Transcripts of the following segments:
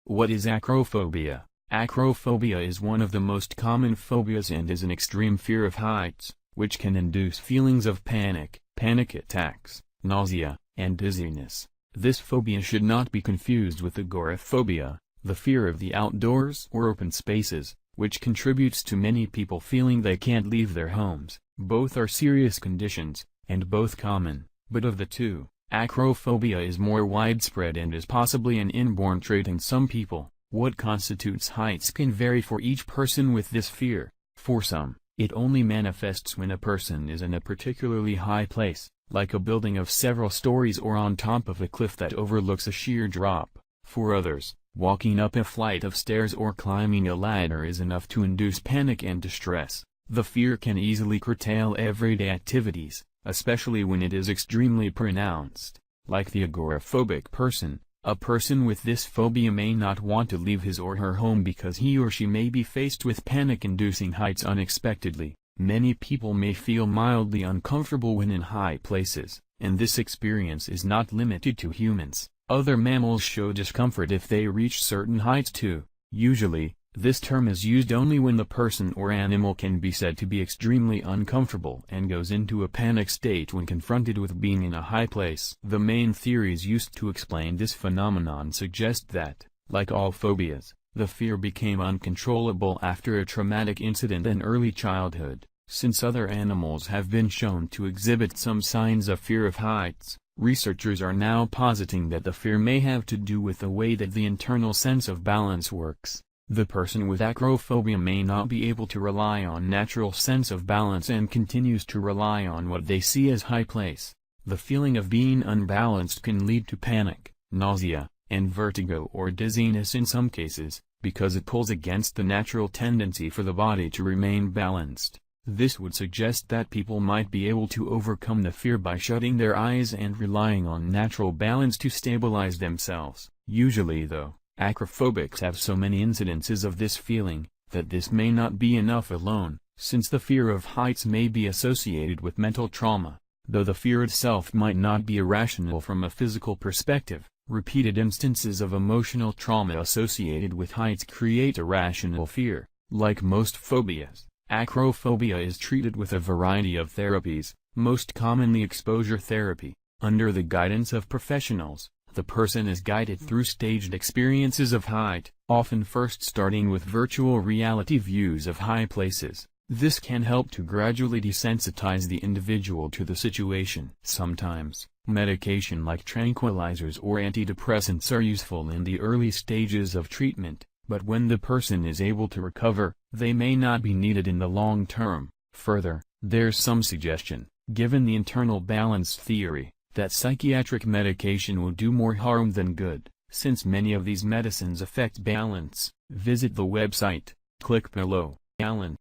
What is acrophobia? Acrophobia is one of the most common phobias and is an extreme fear of heights, which can induce feelings of panic attacks, nausea, and dizziness. This phobia should not be confused with agoraphobia, the fear of the outdoors or open spaces, which contributes to many people feeling they can't leave their homes. Both are serious conditions, and both common, but of the two, acrophobia is more widespread and is possibly an inborn trait in some people. What constitutes heights can vary for each person with this fear. For some, it only manifests when a person is in a particularly high place, like a building of several stories or on top of a cliff that overlooks a sheer drop. For others, walking up a flight of stairs or climbing a ladder is enough to induce panic and distress. The fear can easily curtail everyday activities, especially when it is extremely pronounced. Like the agoraphobic person, a person with this phobia may not want to leave his or her home because he or she may be faced with panic-inducing heights unexpectedly. Many people may feel mildly uncomfortable when in high places, and this experience is not limited to humans. Other mammals show discomfort if they reach certain heights too. Usually, this term is used only when the person or animal can be said to be extremely uncomfortable and goes into a panic state when confronted with being in a high place. The main theories used to explain this phenomenon suggest that, like all phobias, the fear became uncontrollable after a traumatic incident in early childhood. Since other animals have been shown to exhibit some signs of fear of heights, researchers are now positing that the fear may have to do with the way that the internal sense of balance works. The person with acrophobia may not be able to rely on natural sense of balance and continues to rely on what they see as high place. The feeling of being unbalanced can lead to panic, nausea, and vertigo or dizziness in some cases, because it pulls against the natural tendency for the body to remain balanced. This would suggest that people might be able to overcome the fear by shutting their eyes and relying on natural balance to stabilize themselves. Usually though, acrophobics have so many incidences of this feeling, that this may not be enough alone, since the fear of heights may be associated with mental trauma. Though the fear itself might not be irrational from a physical perspective, repeated instances of emotional trauma associated with heights create irrational fear. Like most phobias, acrophobia is treated with a variety of therapies, most commonly exposure therapy. Under the guidance of professionals, the person is guided through staged experiences of height, often first starting with virtual reality views of high places. This can help to gradually desensitize the individual to the situation. Sometimes, medication like tranquilizers or antidepressants are useful in the early stages of treatment, but when the person is able to recover, they may not be needed in the long term. Further, there's some suggestion, given the internal balance theory, that psychiatric medication will do more harm than good, since many of these medicines affect balance. Visit the website, click below. Alan.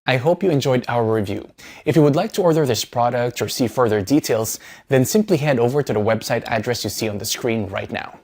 I hope you enjoyed our review. If you would like to order this product or see further details, then simply head over to the website address you see on the screen right now.